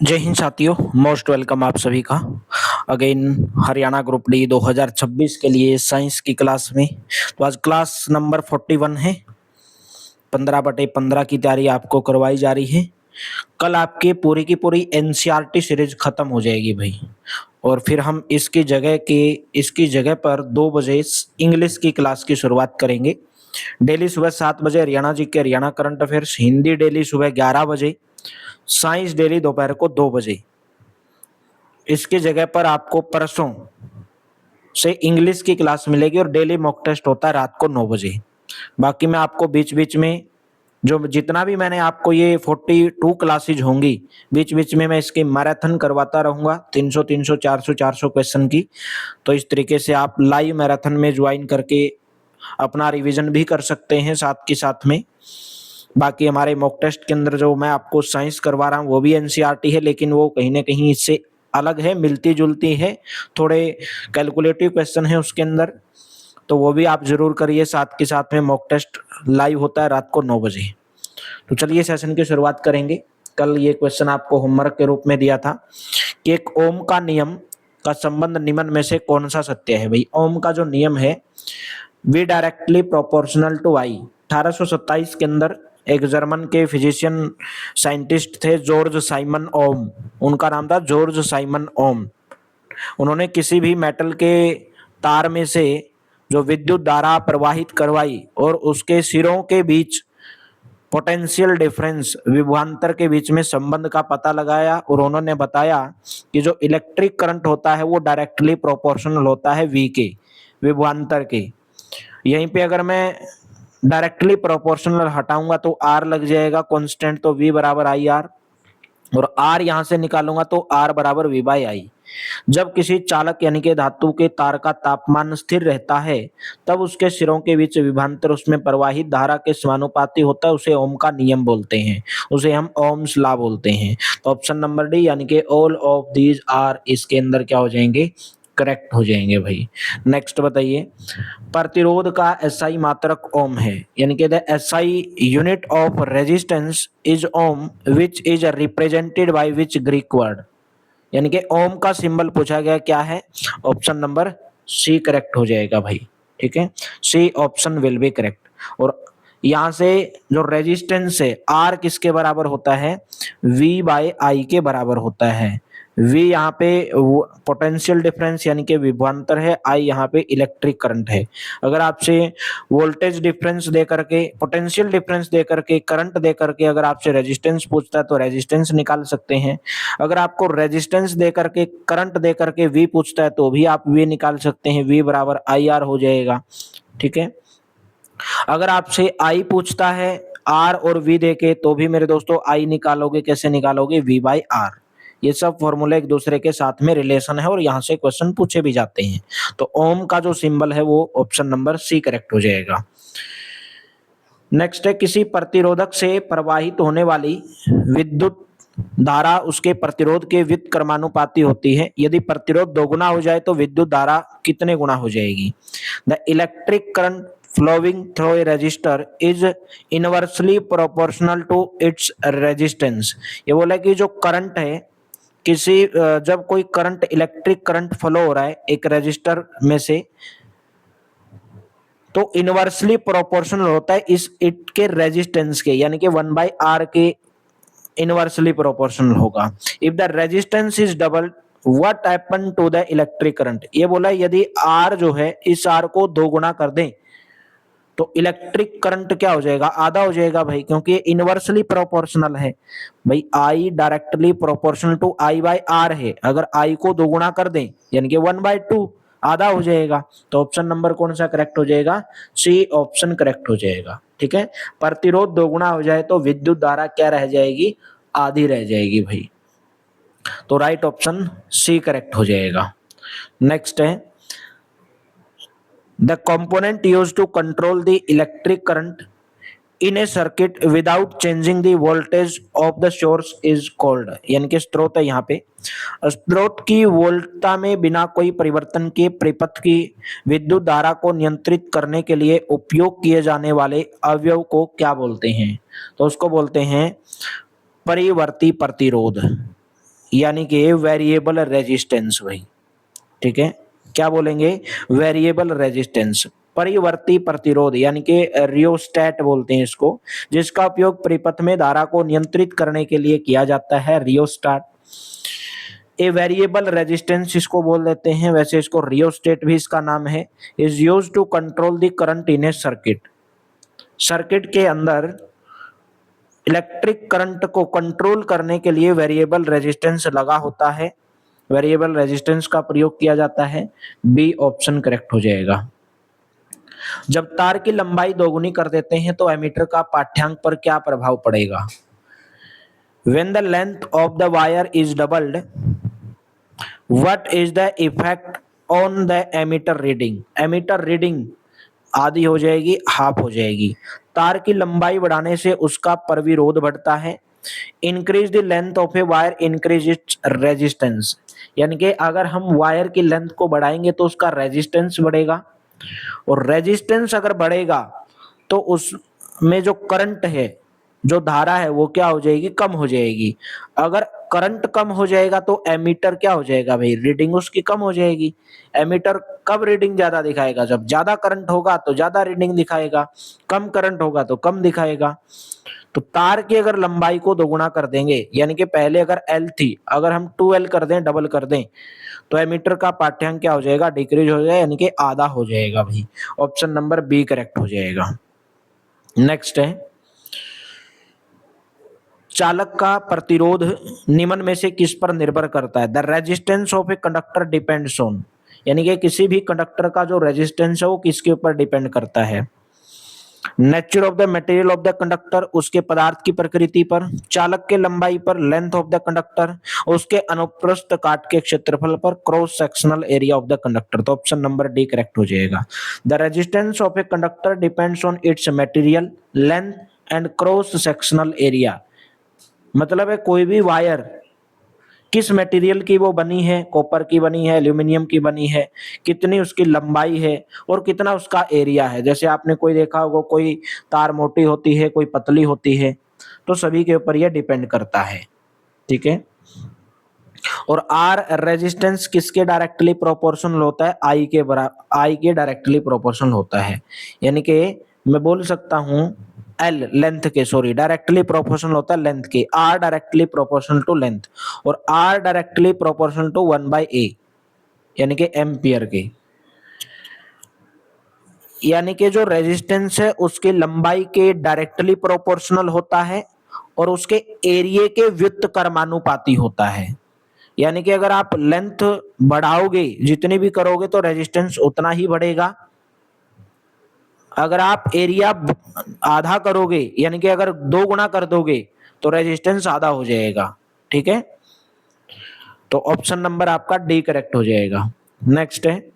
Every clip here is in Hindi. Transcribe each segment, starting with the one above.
जय हिंद साथियों, मोस्ट वेलकम आप सभी का अगेन हरियाणा ग्रुप डी 2026 के लिए साइंस की क्लास में। तो आज क्लास नंबर 41 है। 15/15 की तैयारी आपको करवाई जा रही है। कल आपकी पूरी की पूरी एनसीईआरटी सीरीज खत्म हो जाएगी भाई, और फिर हम इसकी जगह पर 2 बजे इंग्लिश की क्लास की शुरुआत करेंगे। डेली सुबह 7 बजे हरियाणा जी के Haryana current affairs, Hindi daily सुबह 11 बजे, साइंस डेली दोपहर को 2 बजे। इसकी जगह पर आपको परसों से इंग्लिश की क्लास मिलेगी और डेली मॉक टेस्ट होता है रात को 9 बजे। बाकी मैं आपको बीच बीच में जो जितना भी मैंने आपको ये 42 क्लासेज होंगी, बीच बीच में मैं इसकी मैराथन करवाता रहूंगा 300 300 400 400 क्वेश्चन की। तो इस तरीके से आप लाइव मैराथन में ज्वाइन करके अपना रिवीजन भी कर सकते हैं साथ के साथ में। बाकी हमारे मॉक टेस्ट के अंदर जो मैं आपको साइंस करवा रहा हूँ वो भी एनसीईआरटी है, लेकिन वो कहीं ना कहीं इससे अलग है, मिलती जुलती है, थोड़े कैलकुलेटिव क्वेश्चन है उसके अंदर। तो वो भी आप जरूर करिए। साथ के साथ में मॉक टेस्ट लाइव होता है रात को 9 बजे। तो चलिए सेशन की शुरुआत करेंगे। कल ये क्वेश्चन आपको होमवर्क के रूप में दिया था कि एक ओम का नियम का संबंध निम्न में से कौन सा सत्य है। भाई ओम का जो नियम है, वी डायरेक्टली प्रोपोर्शनल टू आई, 1827 के अंदर एक जर्मन के फिजिशियन साइंटिस्ट थे जॉर्ज साइमन ओम। उनका नाम था जॉर्ज साइमन ओम। उन्होंने किसी भी मेटल के तार में से जो विद्युत धारा प्रवाहित करवाई और उसके सिरों के बीच पोटेंशियल डिफरेंस, विभवांतर के बीच में संबंध का पता लगाया, और उन्होंने बताया कि जो इलेक्ट्रिक करंट होता है वो डायरेक्टली प्रोपोर्शनल होता है वी के, विभवांतर के। यहीं पे अगर मैं डायरेक्टली प्रोपोर्शनल हटाऊंगा तो आर लग जाएगा कांस्टेंट, तो वी बराबर आई आर, और आर यहां से निकालूंगा तो आर बराबर वी बाई आई। जब किसी चालक यानी कि धातु के तार का तापमान स्थिर रहता है तब उसके सिरों के बीच विभवांतर उसमें प्रवाहित धारा के समानुपाती होता है। उसे ओम का नियम बोलते हैं, उसे हम ओम्स लॉ बोलते हैं। तो ऑप्शन नंबर डी यानी कि ऑल ऑफ दीज आर इसके अंदर क्या हो जाएंगे, करेक्ट हो जाएंगे भाई। नेक्स्ट बताइए, प्रतिरोध का एसआई मात्रक ओम है, यानी कि the SI unit of resistance is ohm which is represented by which Greek word. यानी कि ओम का सिंबल पूछा गया, क्या है, ऑप्शन नंबर सी करेक्ट हो जाएगा भाई। ठीक है, C option will be correct. और यहां से जो रेजिस्टेंस है आर किसके बराबर होता है, वी बाय आई के बराबर होता है। वी यहाँ पे पोटेंशियल डिफरेंस यानी कि विभवांतर है, आई यहाँ पे इलेक्ट्रिक करंट है। अगर आपसे वोल्टेज डिफरेंस दे करके, पोटेंशियल डिफरेंस दे करके, करंट दे करके अगर आपसे रेजिस्टेंस पूछता है तो रेजिस्टेंस निकाल सकते हैं। अगर आपको रेजिस्टेंस दे करके, करंट दे करके वी पूछता है तो भी आप वी निकाल सकते हैं, वी बराबर आई आर हो जाएगा। ठीक है, अगर आपसे आई पूछता है आर और वी देके तो भी मेरे दोस्तों आई निकालोगे, कैसे निकालोगे, वी बाई आर। ये सब फॉर्मूले एक दूसरे के साथ में रिलेशन है और यहाँ से क्वेश्चन पूछे भी जाते हैं। तो ओम का जो सिंबल है वो ऑप्शन नंबर सी करेक्ट हो जाएगा। नेक्स्ट है, किसी प्रतिरोधक से प्रवाहित होने वाली विद्युत धारा उसके प्रतिरोध के व्युत्क्रमानुपाती होती है। यदि प्रतिरोध दोगुना हो जाए तो विद्युत धारा कितने गुना हो जाएगी। The electric current flowing through a resistor is inversely proportional to its resistance. ये बोला कि जो करंट है किसी जब कोई करंट, इलेक्ट्रिक करंट फ्लो हो रहा है एक रजिस्टर में से, तो इनवर्सली प्रोपोर्शनल होता है इस इट के रेजिस्टेंस के, यानी कि 1/r के इनवर्सली प्रोपोर्शनल होगा। If the resistance is double what happen to the electric current. ये बोला यदि r जो है इस r को 2 गुना कर दें तो इलेक्ट्रिक करंट क्या हो जाएगा, आधा हो जाएगा भाई, क्योंकि इनवर्सली प्रोपोर्शनल है भाई। I directly proportional to I by R है, अगर I को 2 गुना कर दें यानी कि 1/2, आधा हो जाएगा। तो ऑप्शन नंबर कौन सा करेक्ट हो जाएगा, सी ऑप्शन करेक्ट हो जाएगा। ठीक है, प्रतिरोध 2 गुना हो जाए तो विद्युत धारा क्या रह जाएगी, आधी रह जाएगी भाई। तो राइट ऑप्शन सी करेक्ट हो जाएगा। नेक्स्ट है, the component used to control the electric current in a circuit without changing the voltage of the source is called. यानी कि स्रोत है, यहाँ पे स्रोत की वोल्टता में बिना कोई परिवर्तन के परिपथ की विद्युत धारा को नियंत्रित करने के लिए उपयोग किए जाने वाले अवयव को क्या बोलते हैं। तो उसको बोलते हैं परिवर्ती प्रतिरोध। यानी कि वेरिएबल रेजिस्टेंस भाई। ठीक है, क्या बोलेंगे? वेरिएबल रेजिस्टेंस, परिवर्ती प्रतिरोध यानी कि रियोस्टेट बोलते हैं इसको, जिसका उपयोग परिपथ में धारा को नियंत्रित करने के लिए किया जाता है, रियोस्टेट। ए वेरिएबल रेजिस्टेंस इसको बोल देते हैं, वैसे इसको रियोस्टेट भी इसका नाम है। Is used to control the current in a circuit. Circuit के अंदर इलेक्ट्रिक करंट को कंट्रोल करने के लिए वेरिएबल रेजिस्टेंस लगा होता है, वेरिएबल रेजिस्टेंस का प्रयोग किया जाता है। बी ऑप्शन करेक्ट हो जाएगा। जब तार की लंबाई दोगुनी कर देते हैं तो एमीटर का पाठ्यांक पर क्या प्रभाव पड़ेगा? When the length of the wire is doubled, what is the effect on the emitter reading? Emitter reading आधी हो जाएगी, हाफ हो जाएगी। तार की लंबाई बढ़ाने से उसका प्रतिरोध बढ़ता है। Increase the length of a wire increase its resistance, यानी कि अगर हम वायर की लेंथ को बढ़ाएंगे तो उसका रेजिस्टेंस बढ़ेगा, और रेजिस्टेंस अगर बढ़ेगा तो उसमें जो करंट है, जो धारा है, वो क्या हो जाएगी? कम हो जाएगी। अगर करंट कम हो जाएगा तो एमीटर क्या हो जाएगा भाई? रीडिंग उसकी कम हो जाएगी। एमीटर कब रीडिंग ज्यादा दिखाएगा? जब ज्यादा करंट होगा तो ज्यादा रीडिंग दिखाएगा, कम करंट होगा तो कम दिखाएगा। तो तार की अगर लंबाई को दोगुना कर देंगे, यानी कि पहले अगर L थी, अगर हम 2L कर दें, डबल कर दें, तो एमीटर का पाठ्यांक क्या हो जाएगा? डिक्रीज हो जाएगा, यानी कि आधा हो जाएगा भाई। ऑप्शन नंबर बी करेक्ट हो जाएगा। नेक्स्ट है, चालक का प्रतिरोध निम्न में से किस पर निर्भर करता है? The resistance of a conductor depends on, यानी कि किसी भी कंडक्टर का जो रेजिस्टेंस है वो किसके ऊपर डिपेंड करता है? Nature of the material of the conductor, उसके पदार्थ की प्रकृति पर, चालक के लंबाई पर, लेंथ ऑफ द कंडक्टर, उसके अनुप्रस्थ काट के क्षेत्रफल पर, cross sectional area of the conductor. तो ऑप्शन नंबर डी करेक्ट हो जाएगा। The resistance of a conductor depends on it's material, length and cross sectional area. मतलब है कोई भी वायर किस मटेरियल की वो बनी है, कॉपर की बनी है, एल्यूमिनियम की बनी है, कितनी उसकी लंबाई है और कितना उसका एरिया है। जैसे आपने कोई देखा होगा, कोई तार मोटी होती है, कोई पतली होती है, तो सभी के ऊपर यह डिपेंड करता है। ठीक है, और आर रेजिस्टेंस किसके डायरेक्टली प्रोपोर्शनल होता है? आई के बराबर, आई के डायरेक्टली प्रोपोर्शनल होता है। यानी कि मैं बोल सकता हूं एल लेंथ के, सॉरी, डायरेक्टली प्रोपोर्शनल होता है लेंथ के। R directly proportional to length, और R directly proportional to 1/a, यानी कि एम्पियर के। यानी कि जो रेजिस्टेंस है उसकी लंबाई के डायरेक्टली प्रोपोर्शनल होता है और उसके एरिया के व्युत्क्रमानुपाती होता है। यानी कि अगर आप लेंथ बढ़ाओगे, जितनी भी करोगे, तो रेजिस्टेंस उतना ही बढ़ेगा। अगर आप एरिया आधा करोगे, यानी कि अगर 2 गुना कर दोगे, तो रेजिस्टेंस आधा हो जाएगा। ठीक है, तो ऑप्शन नंबर आपका डी करेक्ट हो जाएगा। नेक्स्ट है,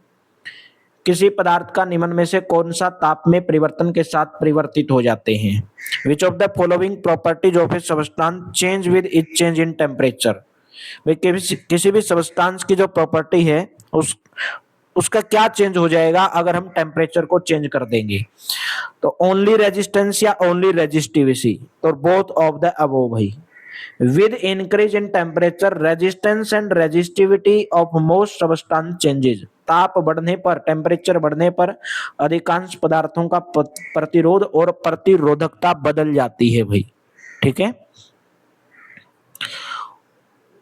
किसी पदार्थ का निम्न में से कौन सा ताप में परिवर्तन के साथ परिवर्तित हो जाते हैं? विच of the following properties of A substance change with it change in temperature. किसी भी सबस्टेंस की जो प्रॉपर्टी है उसका क्या चेंज हो जाएगा अगर हम टेम्परेचर को चेंज कर देंगे? तो ओनली रेजिस्टेंस या ओनली रेजिस्टिविटी, तो बोथ ऑफ द अबोव भाई। With increase in temperature resistance and resistivity of most substance changes. ताप बढ़ने पर, टेम्परेचर बढ़ने पर अधिकांश पदार्थों का प्रतिरोध और प्रतिरोधकता बदल जाती है भाई। ठीक है,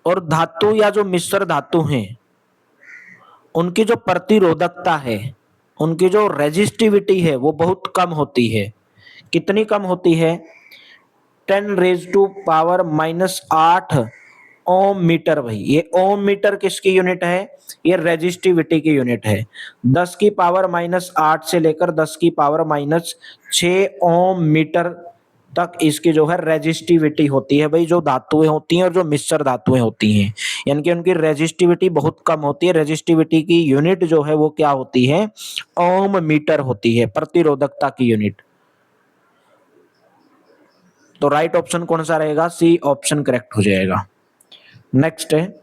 और धातु या जो मिश्र धातु हैं उनकी जो प्रतिरोधकता है, उनकी जो रेजिस्टिविटी है वो बहुत कम होती है। कितनी कम होती है? 10⁻⁻8 ओम मीटर भाई। ये ओम मीटर किसकी यूनिट है? ये रेजिस्टिविटी की यूनिट है। 10⁻⁸ से लेकर 10⁻6 ओम मीटर तक इसकी जो है रेजिस्टिविटी होती है भाई, जो धातुएं होती हैं और जो मिश्र धातुएं होती हैं, यानी कि उनकी रेजिस्टिविटी बहुत कम होती है। रेजिस्टिविटी की यूनिट जो है वो क्या होती है? ओम मीटर होती है, प्रतिरोधकता की यूनिट। तो राइट ऑप्शन कौन सा रहेगा? सी ऑप्शन करेक्ट हो जाएगा। नेक्स्ट है,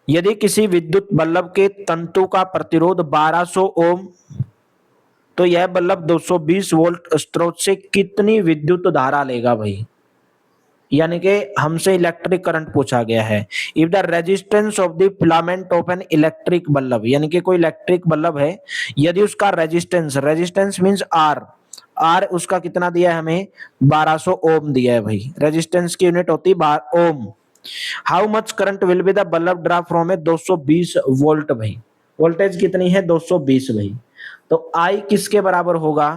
यदि किसी विद्युत बल्ब के तंतु का प्रतिरोध 1200 ओम, तो यह बल्ब 220 वोल्ट स्रोत से कितनी विद्युत धारा लेगा भाई? यानी कि हमसे इलेक्ट्रिक करंट पूछा गया है। If the resistance of the filament of an electric bulb, यानी कि कोई इलेक्ट्रिक बल्ब है, यदि उसका resistance, resistance means R, R उसका कितना दिया है हमें, 1200 ओम दिया है भाई, रेजिस्टेंस की यूनिट होती है ohm. How much current will be the bulb draw from a 220 volt भाई, वोल्टेज कितनी है 220 भाई। तो आई किसके बराबर होगा,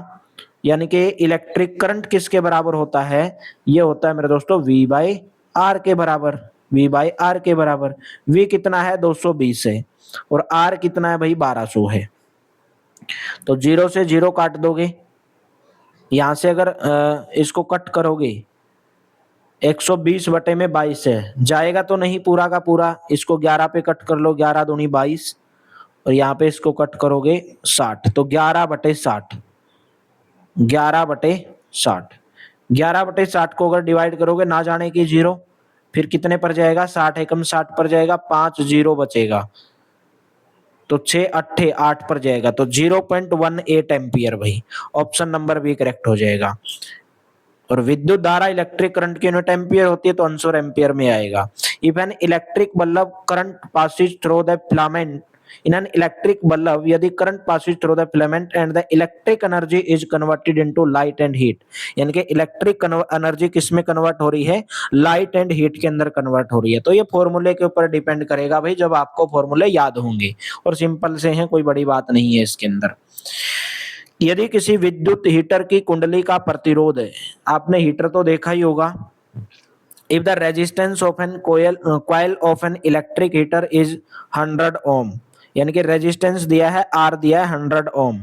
यानी कि इलेक्ट्रिक करंट किसके बराबर होता है, ये होता है मेरे दोस्तों V बाई आर के बराबर, V बाई आर के बराबर। V कितना है 220 है और R कितना है भाई 1200 है। तो 0 से 0 काट दोगे, यहां से अगर इसको कट करोगे 120 बटे में 22 है, जाएगा तो नहीं पूरा का पूरा, इसको 11 पे कट कर लो, 11 दूनी 22 और यहाँ पे इसको कट करोगे 60, तो 11 बटे 60, 11 बटे 60, 11 बटे 60 को अगर डिवाइड करोगे ना जाने की 0, फिर कितने पर जाएगा, 60 एकम 60 पर जाएगा, 5 0 बचेगा, तो 6 अट्ठे 8 पर जाएगा, तो 0.18 एम्पियर भाई, ऑप्शन नंबर बी करेक्ट हो जाएगा। और विद्युत धारा इलेक्ट्रिक करंट की यूनिट एम्पियर होती है तो आंसर एम्पियर में आएगा। If an electric bulb current passes through the filament, in an electric bulb यदि current passes through the filament and the electric energy is converted into light and heat, यानी कि इलेक्ट्रिक एनर्जी किस में कन्वर्ट हो रही है, लाइट एंड हीट के अंदर कन्वर्ट हो रही है। तो ये फॉर्मूले के ऊपर डिपेंड करेगा भाई, जब आपको फॉर्मूले याद होंगे, और सिंपल से हैं, कोई बड़ी बात नहीं है इसके अंदर। यदि किसी विद्युत हीटर की कुंडली का प्रतिरोध है, आपने हीटर तो देखा ही होगा, if the resistance of an coil of an electric heater is 100 ohm, यानी कि रेजिस्टेंस दिया है आर, दिया है 100 ohm,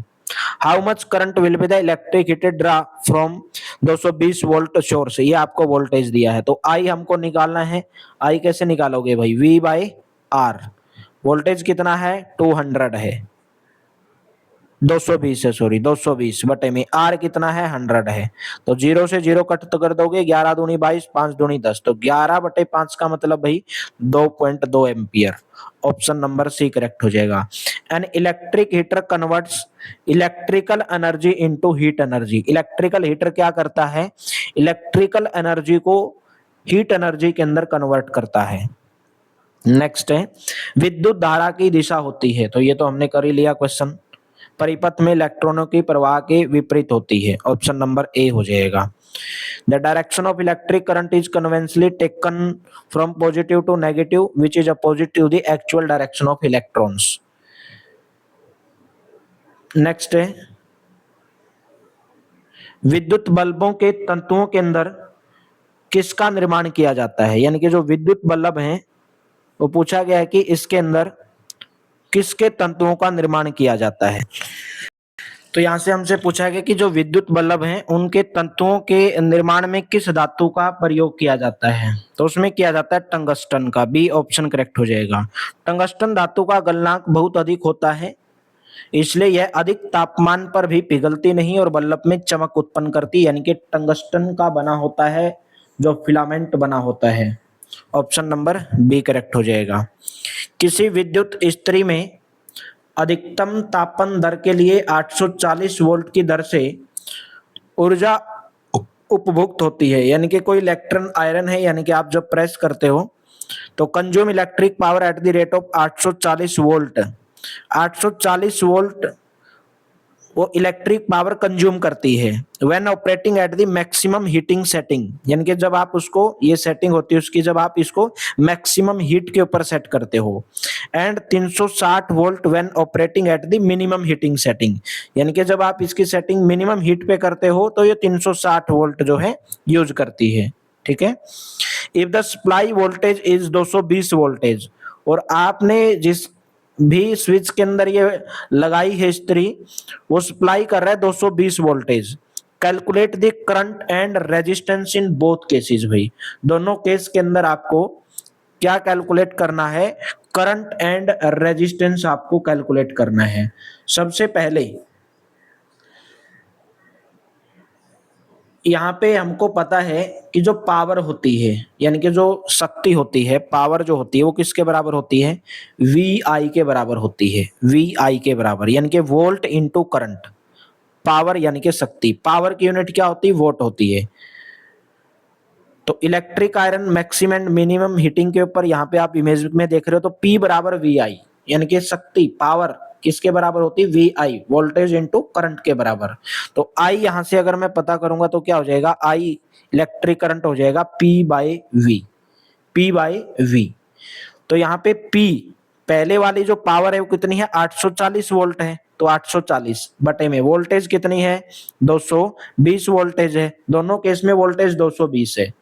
how much current will be the electric heated draw from 220 volt source, ये आपको वोल्टेज दिया है। तो आई हमको निकालना है, आई कैसे निकालोगे भाई, V बाई आर, वोल्टेज कितना है 200 है, 220 है, सॉरी 220 बटे में आर कितना है 100 है, तो 0 से 0 कट तो कर दोगे, 11 दूनी 22, 5 दूनी 10, तो 11 बटे 5 का मतलब भाई 2.2 ampere, option number C correct हो जाएगा। An electric heater converts electrical energy into heat energy, electrical heater क्या करता है, इलेक्ट्रिकल एनर्जी को हीट एनर्जी के अंदर कन्वर्ट करता है। नेक्स्ट है विद्युत धारा की दिशा होती है, तो ये तो हमने कर ही लिया क्वेश्चन, परिपथ में इलेक्ट्रॉनों की प्रवाह के विपरीत होती है, ऑप्शन नंबर ए हो जाएगा। The direction of electric current is conventionally taken from positive to negative which is opposite to the actual direction of electrons. Next है विद्युत बल्बों के तंतुओं के अंदर किसका निर्माण किया जाता है, यानी कि जो विद्युत बल्ब हैं वो पूछा गया है कि इसके अंदर किसके तंतुओं का निर्माण किया जाता है। तो यहां से हमसे पूछा गया कि जो विद्युत बल्ब हैं उनके तंतुओं के निर्माण में किस धातु का प्रयोग किया जाता है, तो उसमें किया जाता है टंगस्टन का, बी ऑप्शन करेक्ट हो जाएगा। टंगस्टन धातु का गलनांक बहुत अधिक होता है, इसलिए यह अधिक तापमान पर भी पिघलती नहीं और बल्ब में चमक उत्पन्न करती, यानी कि टंगस्टन का बना होता है जो फिलामेंट बना होता है, ऑप्शन नंबर बी करेक्ट हो जाएगा। किसी विद्युत इस्त्री में अधिकतम तापन दर के लिए 840 वोल्ट की दर से ऊर्जा उपभुक्त होती है, यानी कि कोई इलेक्ट्रॉन आयरन है, यानी कि आप जब प्रेस करते हो तो consume electric power at the rate of 840 volt, 840 volt वो इलेक्ट्रिक पावर कंज्यूम करती है when operating at the maximum heating setting, यानी कि जब आप उसको, ये सेटिंग होती है उसकी, जब आप इसको मैक्सिमम हीट के ऊपर सेट करते हो, and 360 volt when operating at the minimum heating setting, यानी कि जब आप इसकी सेटिंग मिनिमम हीट पे करते हो तो ये 360 वोल्ट जो है यूज करती है, ठीक है। If the supply voltage is 220 voltage, और आपने जिस भी स्विच के अंदर ये लगाई है इस्त्री, वो सप्लाई कर रहा है 220 voltage, calculate the current and resistance in both cases, भाई दोनों केस के अंदर आपको क्या कैलकुलेट करना है, करंट एंड रेजिस्टेंस आपको कैलकुलेट करना है। सबसे पहले यहाँ पे हमको पता है कि जो पावर होती है, यानी कि जो शक्ति होती है, पावर जो होती है वो किसके बराबर होती है, वी आई के बराबर होती है, वी आई के बराबर, यानी कि वोल्ट इंटू करंट, पावर यानी कि शक्ति, पावर की यूनिट क्या होती है, वोट होती है। तो electric iron maximum and minimum heating के ऊपर यहाँ पे आप इमेज में देख रहे हो, तो P बराबर VI, यानी कि शक्ति पावर किसके बराबर होती है, VI, वोल्टेज इनटू करंट के बराबर। तो I यहां से अगर मैं पता करूंगा तो क्या हो जाएगा, I इलेक्ट्रिक करंट हो जाएगा P/V। तो यहाँ पे P पहले वाली जो पावर है वो कितनी है, 840 वोल्ट है, तो 840 बटे में वोल्टेज कितनी है, 220 वोल्टेज है, दोनों केस में वोल्टेज 220 है।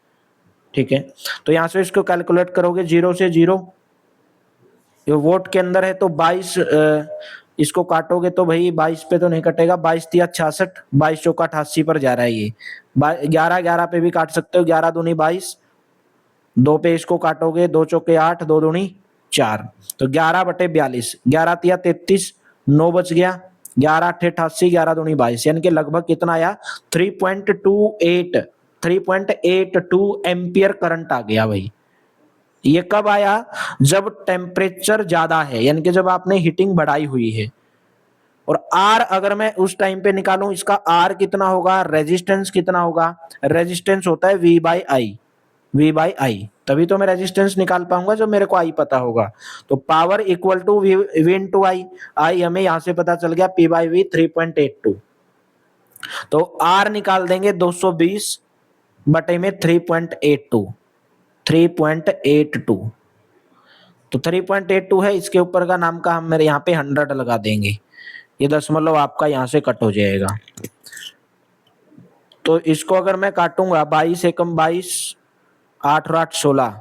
ठीक है, तो यहां से इसको कैलकुलेट करोगे, 0 से 0, ये वोट के अंदर है तो 22, इसको काटोगे तो भाई 22 पे तो नहीं कटेगा, 22 तिया 66, 22 चौका 88 पर जा रहा है ये, 11 पे भी काट सकते हो, 11 दूनी 22, 2 पे इसको काटोगे, 2 चौके 8, 2 दूनी 4, तो 11 बटे 42, 11 तिया 33, 9 बच गया, 11 8 88, 11 दूनी 22, यानी कि लगभग कितना आया, 3.82 एम्पियर करंट आ गया भाई। ये कब आया, जब टेम्परेचर ज्यादा है, यानी कि जब आपने हीटिंग बढ़ाई हुई है। और R अगर मैं उस टाइम पे निकालूं, इसका R कितना होगा, रेजिस्टेंस कितना होगा, रेजिस्टेंस होता है V/I, तभी तो मैं रेजिस्टेंस निकाल पाऊंगा जब मेरे को I पता होगा। तो power equal to V into I हमें यहां से पता चल गया, P/V 3.82। तो R निकाल देंगे 220 बटे में 3.82, तो 3.82 है, इसके ऊपर का नाम का हम मेरे यहाँ पे 100 लगा देंगे, ये दशमलव आपका यहाँ से कट हो जाएगा। तो इसको अगर मैं काटूंगा, 22 एकम 22, 8 और 8 16,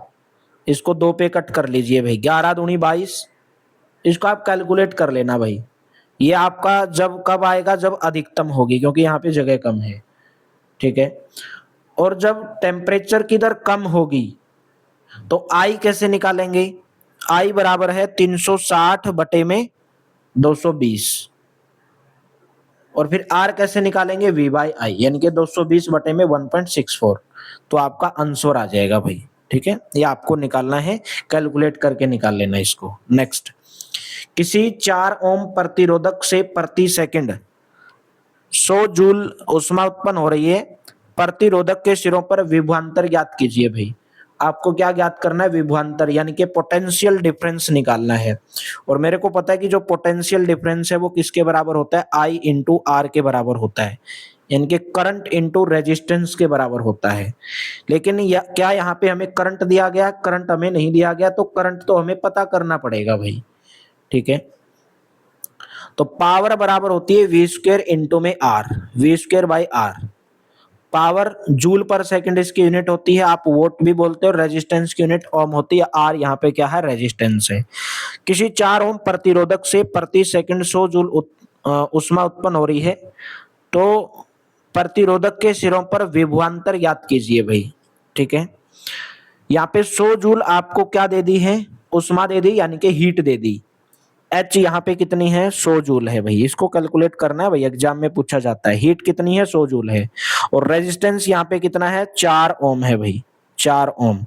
इसको 2 पे कट कर लीजिए भाई, 11 दूनी 22, इसको आप कैलकुलेट कर लेना भाई। ये आपका जब कब आएगा, जब अधिकतम होगी, क्योंकि यहाँ पे जगह कम है। ठीक है, और जब टेम्परेचर की दर कम होगी तो I कैसे निकालेंगे, I बराबर है 360 बटे में 220, और फिर R कैसे निकालेंगे, V/I, यानी कि 220 बटे में 1.64, तो आपका आंसर आ जाएगा भाई। ठीक है, ये आपको निकालना है, कैलकुलेट करके निकाल लेना इसको। नेक्स्ट, किसी 4 ओम प्रतिरोधक से प्रति सेकंड 100 जूल ऊष्मा उत्पन्न हो रही है, प्रतिरोधक के सिरों पर विभवांतर ज्ञात कीजिए भाई। आपको क्या ज्ञात करना है, विभवांतर, यानी कि पोटेंशियल डिफरेंस निकालना है। और मेरे को पता है कि जो पोटेंशियल डिफरेंस है वो किसके बराबर होता है, I इंटू R के बराबर होता है, यानी कि करंट इंटू रेजिस्टेंस के बराबर होता है। लेकिन क्या यहाँ पे हमें करंट दिया गया, करंट हमें नहीं दिया गया, तो करंट तो हमें पता करना पड़ेगा भाई। ठीक है, तो पावर बराबर होती है V² इंटू में R, V²/R। पावर जूल पर सेकंड इसकी यूनिट होती है, आप वोट भी बोलते हो, रेजिस्टेंस की यूनिट ओम होती है, R यहाँ पे क्या है, रेजिस्टेंस है। किसी 4 ओम प्रतिरोधक से प्रति सेकंड 100 जूल ऊष्मा उत्पन्न हो रही है, तो प्रतिरोधक के सिरों पर विभवांतर ज्ञात कीजिए भाई। ठीक है, यहाँ पे 100 जूल आपको क्या दे दी है, ऊष्मा दे दी, यानी कि हीट दे दी। H यहाँ पे कितनी है, 100 जूल है भाई, इसको कैलकुलेट करना है भाई, एग्जाम में पूछा जाता है। हीट कितनी है, 100 जूल है, और रेजिस्टेंस यहाँ पे कितना है, 4 ओम है भाई, 4 ओम।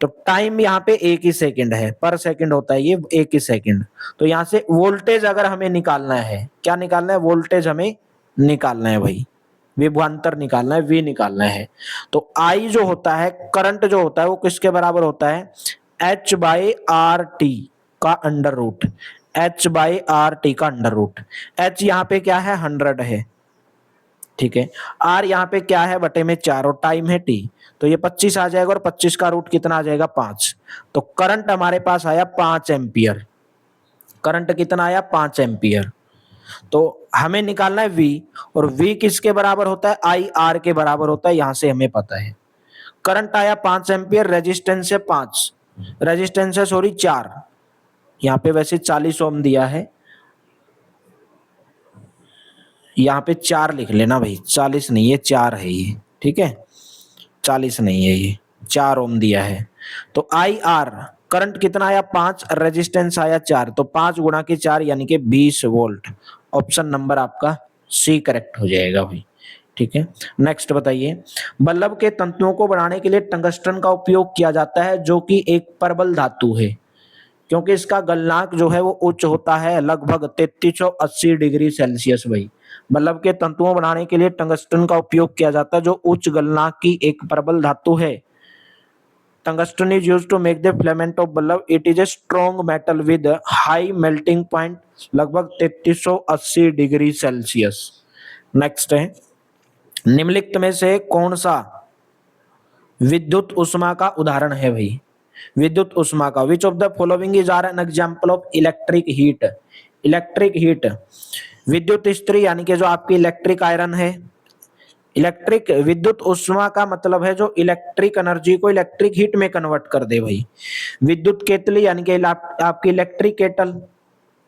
तो टाइम यहाँ पे 1 ही सेकंड है, पर सेकंड होता है ये, 1 ही सेकंड। तो यहाँ से वोल्टेज अगर हमें निकालना है, क्या निकालना है, वोल्टेज हमें निकालना है भाई, विभवांतर निकालना है, V निकालना है। तो I जो होता है, करंट जो होता है, वो किसके बराबर होता है, H/RT का अंडर रूट, H/RT का अंडर रूट। H यहाँ पे क्या है, 100 है। ठीक है, R यहाँ पे क्या है, बटे में 4, और टाइम है T, तो ये 25 आ जाएगा, और 25 का रूट कितना आ जाएगा, 5। तो करंट हमारे पास आया 5 एम्पियर, करंट कितना आया, 5 एम्पियर। तो हमें निकालना है V, और V किसके बराबर होता है, IR के बराबर होता है, यहां से हमें पता है। करंट आया 5 एम्पियर, रेजिस्टेंस है 5, रेजिस्टेंस है सॉरी 4, यहाँ पे वैसे 40 ओम दिया है, यहाँ पे 4 लिख लेना भाई, 40 नहीं है, 4 है ये। ठीक है, 40 नहीं है ये, 4 ओम दिया है। तो IR करंट कितना आया, 5, रेजिस्टेंस आया 4, तो 5 गुणा के 4 यानी कि 20 वोल्ट। ऑप्शन नंबर आपका C करेक्ट हो जाएगा भाई। ठीक है, नेक्स्ट बताइए, बल्ब के तंतुओं को बढ़ाने के लिए टंगस्टन का उपयोग किया जाता है, जो कि एक परबल धातु है, क्योंकि इसका गलनांक जो है वो उच्च होता है, लगभग 3380 डिग्री सेल्सियस भाई। बल्ब के तंतुओं बनाने के लिए टंगस्टन का उपयोग किया जाता है, जो उच्च गलनांक की एक प्रबल धातु है। Tungsten is used to make the filament of bulb. It is a strong metal with high melting point, लगभग 3380 डिग्री सेल्सियस। नेक्स्ट है, निम्नलिखित में से कौन सा विद्युत ऊष्मा का उदाहरण है भाई? विद्युत ऊष्मा का, which of the following is are an example of electric heat? Electric heat, विद्युत इस्त्री यानी कि जो आपकी इलेक्ट्रिक आयरन है। इलेक्ट्रिक विद्युत ऊष्मा का मतलब है जो इलेक्ट्रिक एनर्जी को इलेक्ट्रिक हीट में कन्वर्ट कर दे भाई। विद्युत केतली यानी कि आपकी इलेक्ट्रिक केटल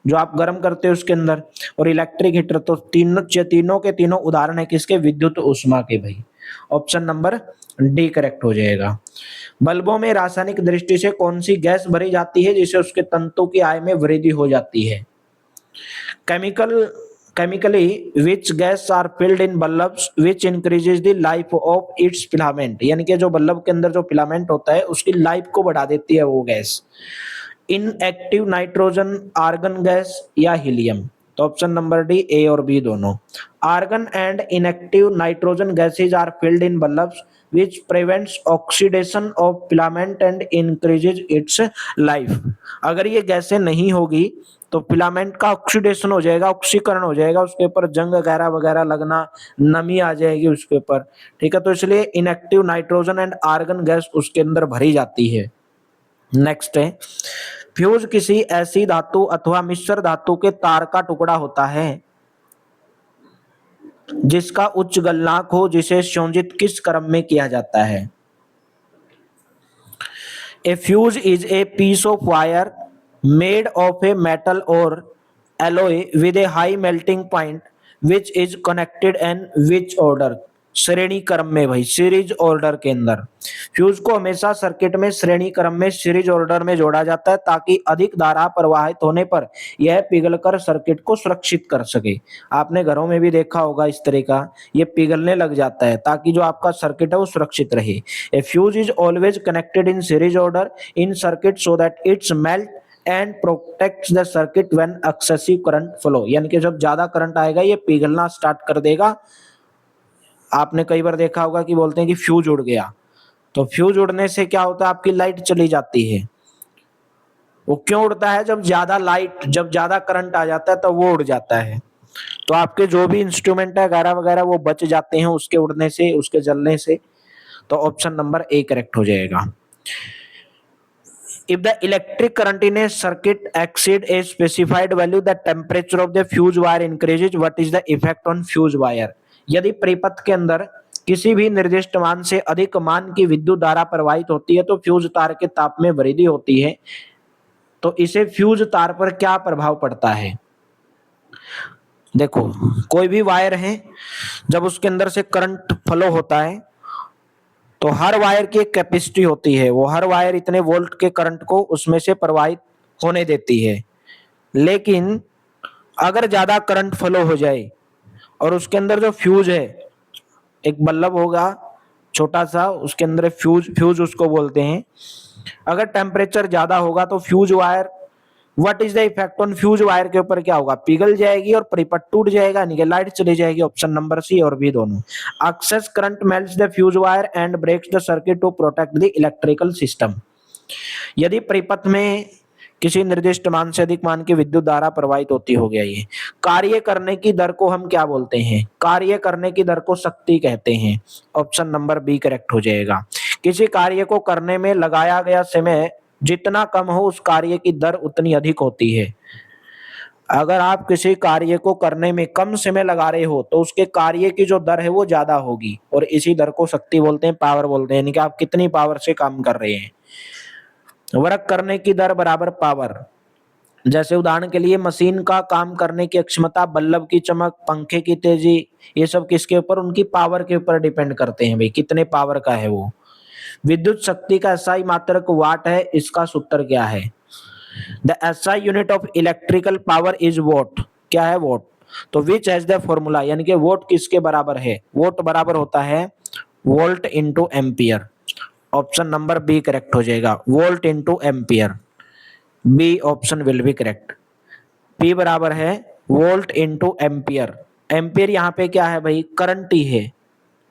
जो आप गर्म करते हो उसके अंदर, और इलेक्ट्रिक हीटर, तो तीनों के तीनों उदाहरण है किसके? विद्युत ऊष्मा के भाई। ऑप्शन नंबर डी करेक्ट हो जाएगा। बल्बों में रासायनिक दृष्टि से कौन सी गैस भरी जाती है जिससे उसके तंतु की आय में वृद्धि हो जाती है? Chemically, which gas are filled in bulbs which increases the life of its filament? यानी कि जो बल्ब के अंदर जो फिलामेंट होता है उसकी लाइफ को बढ़ा देती है वो gas. Inactive nitrogen, argon gas या हीलियम? तो ऑप्शन नंबर डी, ए और बी दोनों। Argon and inactive nitrogen gases are filled in bulbs which prevents oxidation of filament and increases its life। अगर ये गैसें नहीं होगी तो फिलामेंट का ऑक्सीडेशन हो जाएगा, ऑक्सीकरण हो जाएगा, उसके ऊपर जंग वगैरह वगैरह लगना, नमी आ जाएगी उसके ऊपर, ठीक है। तो इसलिए inactive nitrogen and argon gas उसके अंदर भरी जाती है। नेक्स्ट है, फ्यूज किसी ऐसी धातु अथवा मिश्र धातु के तार का टुकड़ा होता है जिसका उच्च गलनांक हो, जिसे संयोजित किस क्रम में किया जाता है? A fuse is a piece of wire made of a metal or alloy with a high melting point which is connected and which order? श्रेणी क्रम में भाई, सीरीज ऑर्डर के अंदर। फ्यूज को हमेशा सर्किट में श्रेणी क्रम में सीरीज ऑर्डर में जोड़ा जाता है ताकि अधिक धारा प्रवाहित होने पर यह पिघलकर सर्किट को सुरक्षित कर सके। आपने घरों में भी देखा होगा इस तरह का, ये पिघलने लग जाता है ताकि जो आपका सर्किट है वो सुरक्षित रहे। A fuse is always connected in series order in circuit so that its melt and protects the circuit when excessive current flow. यानी कि जब ज्यादा करंट आएगा ये पिघलना स्टार्ट कर देगा। आपने कई बार देखा होगा कि बोलते हैं कि फ्यूज उड़ गया, तो फ्यूज उड़ने से क्या होता है? आपकी लाइट चली जाती है। वो क्यों उड़ता है? जब ज्यादा करंट आ जाता है तो वो उड़ जाता है। तो आपके जो भी इंस्ट्रूमेंट है वगैरह वगैरह वो बच जाते हैं उसके उड़ने से, उसके जलने से। तो ऑप्शन नंबर ए करेक्ट हो जाएगा। If the electric current in a circuit exceed a specified value, the temperature of the fuse wire increases. What is the effect on fuse wire? यदि परिपथ के अंदर किसी भी निर्दिष्ट मान से अधिक मान की विद्युत धारा प्रवाहित होती है तो फ्यूज तार के ताप में वृद्धि होती है। तो इसे फ्यूज तार पर क्या प्रभाव पड़ता है? देखो, कोई भी वायर है, जब उसके अंदर से करंट फ्लो होता है तो हर वायर की एक कैपेसिटी होती है, वो हर वायर इतने वोल्ट के करंट को उसमें से प्रवाहित होने देती है। लेकिन अगर ज्यादा करंट फ्लो हो जाए और उसके अंदर जो फ्यूज है, एक बल्ब होगा छोटा सा, उसके अंदर फ्यूज उसको बोलते हैं, अगर टेम्परेचर ज्यादा होगा तो fuse wire, what is the effect on fuse wire के ऊपर क्या होगा? पिघल जाएगी और परिपथ टूट जाएगा, यानी कि लाइट चली जाएगी। ऑप्शन नंबर सी और बी दोनों। Excess current melts the fuse wire and breaks the circuit to protect the electrical system. यदि परिपथ में किसी निर्दिष्ट मान से अधिक मान की विद्युत धारा प्रवाहित होती हो गया, ये कार्य करने की दर को हम क्या बोलते हैं? कार्य करने की दर को शक्ति कहते हैं। ऑप्शन नंबर बी करेक्ट हो जाएगा। किसी कार्य को करने में लगाया गया समय जितना कम हो उस कार्य की दर उतनी अधिक होती है। अगर आप किसी कार्य को करने में कम समय लगा रहे हो तो उसके कार्य की जो दर है वो ज्यादा होगी, और इसी दर को शक्ति बोलते हैं, पावर बोलते हैं, यानी कि आप कितनी पावर से काम कर रहे हैं। वर्क करने की दर बराबर पावर। जैसे उदाहरण के लिए मशीन का काम करने की क्षमता, बल्ब की चमक, पंखे की तेजी, ये सब किसके ऊपर? उनकी पावर के ऊपर डिपेंड करते हैं भाई, कितने पावर का है वो। विद्युत शक्ति का एसआई मात्रक वाट है, इसका सूत्र क्या है? The SI unit of electrical power is what. क्या है? वॉट। तो विच हैज द फॉर्मूला, यानी कि वोट किसके बराबर है? वोट बराबर होता है volt into ampere. Option number B correct हो जाएगा, volt into ampere. B option will be correct. P बराबर है वोल्ट इंटू एम्पियर, एम्पियर यहाँ पे क्या है भाई, करंट ही है,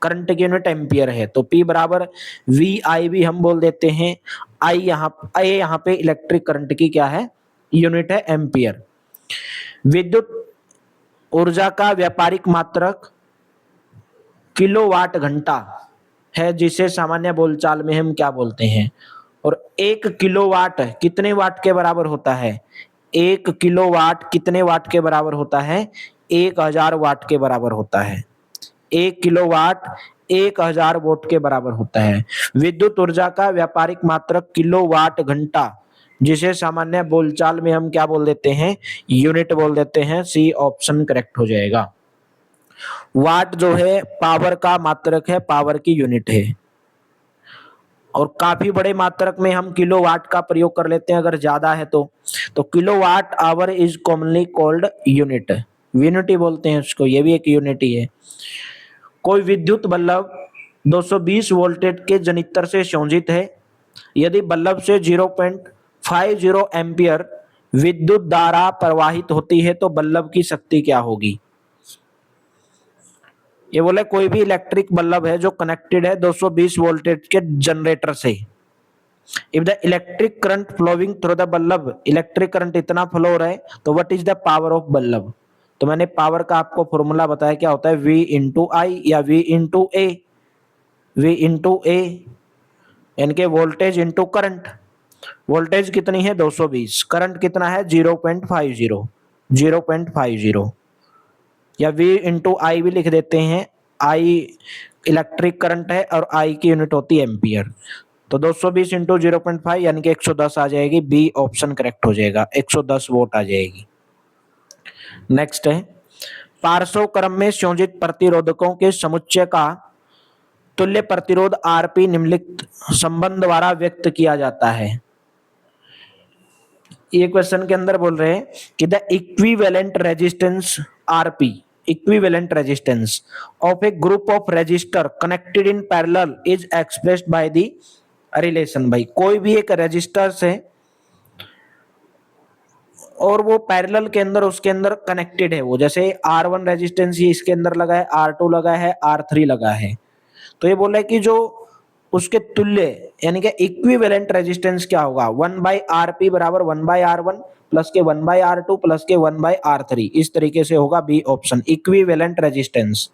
करंट की यूनिट एम्पियर है, तो P बराबर वी आई भी हम बोल देते हैं। आई यहाँ पे इलेक्ट्रिक करंट की क्या है, यूनिट है एम्पियर। विद्युत ऊर्जा का व्यापारिक मात्रक किलोवाट घंटा है, जिसे सामान्य बोलचाल में हम क्या बोलते हैं। और 1 किलोवाट कितने वाट के बराबर होता है, 1 किलोवाट कितने वाट के बराबर होता है, 1000 वाट के बराबर होता है। 1 किलोवाट 1000 वोल्ट के बराबर होता है। विद्युत ऊर्जा का व्यापारिक मात्रक किलोवाट घंटा, जिसे सामान्य बोलचाल में हम क्या बोल देते हैं, यूनिट बोल देते हैं। सी ऑप्शन करेक्ट हो जाएगा। वाट जो है पावर का मात्रक है, पावर की यूनिट है। और काफी बड़े मात्रक में हम किलोवाट का प्रयोग कर लेते हैं अगर ज्यादा है तो kilowatt hour is commonly called unit, unit ही बोलते हैं उसको, ये भी एक यूनिट ही है। कोई विद्युत बल्ब 220 वोल्टेज के जनित्र से संयोजित है। यदि बल्ब से 0.50 एम्पियर विद्युत धारा प्रवाहित होती है तो बल्ब की शक्ति क्या होगी। ये बोले कोई भी इलेक्ट्रिक बल्ब है जो कनेक्टेड है 220 वोल्टेज के जनरेटर से। If the electric current flowing through the bulb, electric current इतना फ्लो हो रहा है तो what is the power of bulb. तो मैंने पावर का आपको फॉर्मूला बताया, क्या होता है, V इंटू आई या V इंटू ए, V इंटू ए यानी कि वोल्टेज इंटू करंट। वोल्टेज कितनी है 220, करंट कितना है 0.50 या V इंटू आई भी लिख देते हैं। आई इलेक्ट्रिक करंट है और आई की यूनिट होती है एम्पियर। तो 220 इंटू 0.5 यानी कि 110 आ जाएगी। बी ऑप्शन करेक्ट हो जाएगा, 110 वोल्ट आ जाएगी। नेक्स्ट है, पार्श्व क्रम में संयोजित प्रतिरोधकों के समुच्चय का तुल्य प्रतिरोध आरपी निम्नलिखित संबंध द्वारा व्यक्त किया जाता है। ये क्वेश्चन के अंदर बोल रहे हैं कि the equivalent resistance RP, equivalent resistance of a group of resistor connected in parallel is expressed by the relation. भाई कोई भी एक रेजिस्टर से और वो पैरेलल के अंदर उसके अंदर कनेक्टेड है, वो जैसे R1 रेजिस्टेंस ये इसके अंदर लगा है, R2 लगा है, R3 लगा है, तो ये बोला है कि जो उसके तुल्य यानी कि इक्विवेलेंट रेजिस्टेंस क्या होगा, 1/Rp बराबर 1/R1 प्लस के 1/R2 प्लस के 1/R3, इस तरीके से होगा B option equivalent resistance.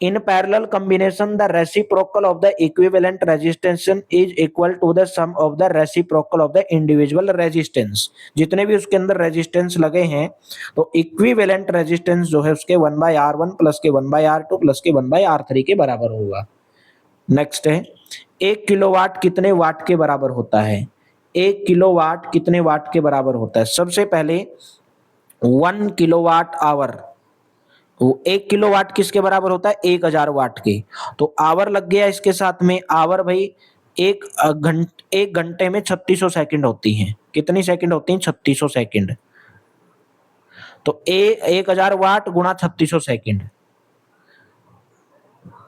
In parallel combination the reciprocal of the equivalent resistance is equal to the sum of the reciprocal of the individual resistance. जितने भी उसके अंदर रेजिस्टेंस लगे हैं तो इक्विवेलेंट रेजिस्टेंस जो है उसके 1/R1 प्लस के 1/R2 प्लस के 1/R3 के बराबर होगा। नेक्स्ट है, 1 किलोवाट कितने वाट के बराबर होता है, 1 किलोवाट कितने वाट के बराबर होता है। सबसे पहले 1 किलोवाट आवर, 1 किलोवाट किसके बराबर होता है, 1000 वाट के। तो आवर लग गया इसके साथ में, आवर भाई एक घंटे में 3600 सेकंड होती हैं। कितनी सेकंड होती हैं, 3600 सेकंड। तो 1000 वाट गुणा 3600 सेकंड,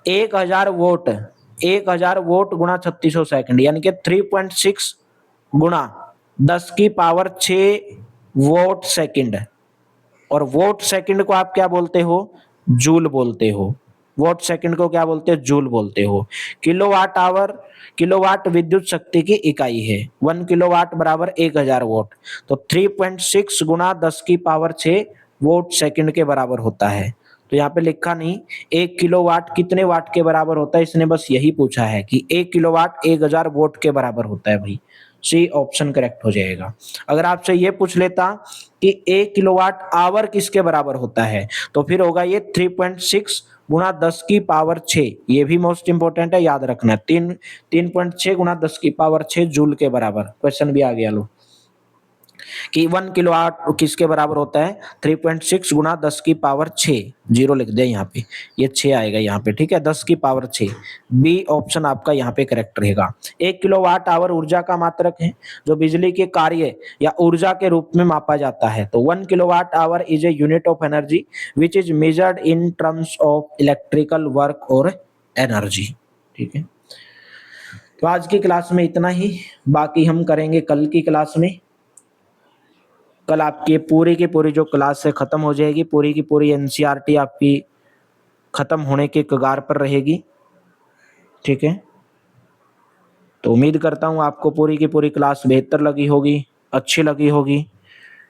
1000 वोट, 1000 वोट गुणा 3600 सेकंड यानी कि 3.6 गुणा 10 की पावर 6 वोट सेकंड। और वोट सेकंड को आप क्या बोलते हो, जूल बोलते हो। वोट सेकंड को क्या बोलते हो, जूल बोलते हो। किलोवाट आवर, किलोवाट विद्युत शक्ति की इकाई है, 1 किलोवाट बराबर 1000 वोट। तो 3.6 गुणा 10 की पावर 6 वोट सेकंड के बराबर होता है। तो यहाँ पे लिखा नहीं 1 किलोवाट कितने वाट के बराबर होता है, इसने बस यही पूछा है कि 1 किलोवाट 1000 वोट के बराबर होता है। भाई सी ऑप्शन करेक्ट हो जाएगा। अगर आपसे ये पूछ लेता कि 1 किलोवाट आवर किसके बराबर होता है तो फिर होगा ये 3.6 गुणा 10 की पावर 6, ये भी मोस्ट इंपोर्टेंट है, याद रखना। 3.6 गुणा 10 की पावर 6 जूल के बराबर। क्वेश्चन भी आ गया लो कि 1 किलोवाट किसके बराबर होता है, 3.6 गुणा 10 की पावर 6, जीरो लिख दे यहाँ पे, ये 6 आएगा यहाँ पे, ठीक है, 10 की पावर 6। बी ऑप्शन आपका यहाँ पे करेक्ट रहेगा। 1 किलोवाट आवर ऊर्जा का मात्रक है जो बिजली के कार्य या ऊर्जा के रूप में मापा जाता है। तो 1 kilowatt hour is a unit of energy which is measured in terms of electrical work और एनर्जी। ठीक है, तो आज की क्लास में इतना ही, बाकी हम करेंगे कल की क्लास में। कल आपकी पूरी की पूरी जो क्लास है खत्म हो जाएगी, पूरी की पूरी एनसीईआरटी आपकी खत्म होने के कगार पर रहेगी। ठीक है, तो उम्मीद करता हूँ आपको पूरी की पूरी क्लास बेहतर लगी होगी, अच्छी लगी होगी।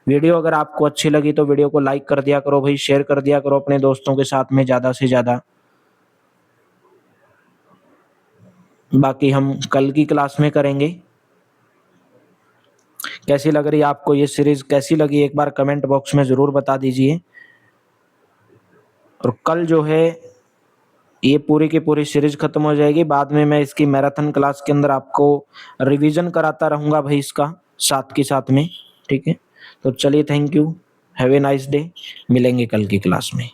वीडियो अगर आपको अच्छी लगी तो वीडियो को लाइक कर दिया करो भाई, शेयर कर दिया करो अपने दोस्तों के साथ में ज़्यादा से ज़्यादा। बाकी हम कल की क्लास में करेंगे। कैसी लग रही है आपको ये सीरीज, कैसी लगी एक बार कमेंट बॉक्स में ज़रूर बता दीजिए। और कल जो है ये पूरी की पूरी सीरीज खत्म हो जाएगी, बाद में मैं इसकी मैराथन क्लास के अंदर आपको रिवीजन कराता रहूँगा भाई इसका साथ के साथ में। ठीक है, तो चलिए, thank you, have a nice day, मिलेंगे कल की क्लास में।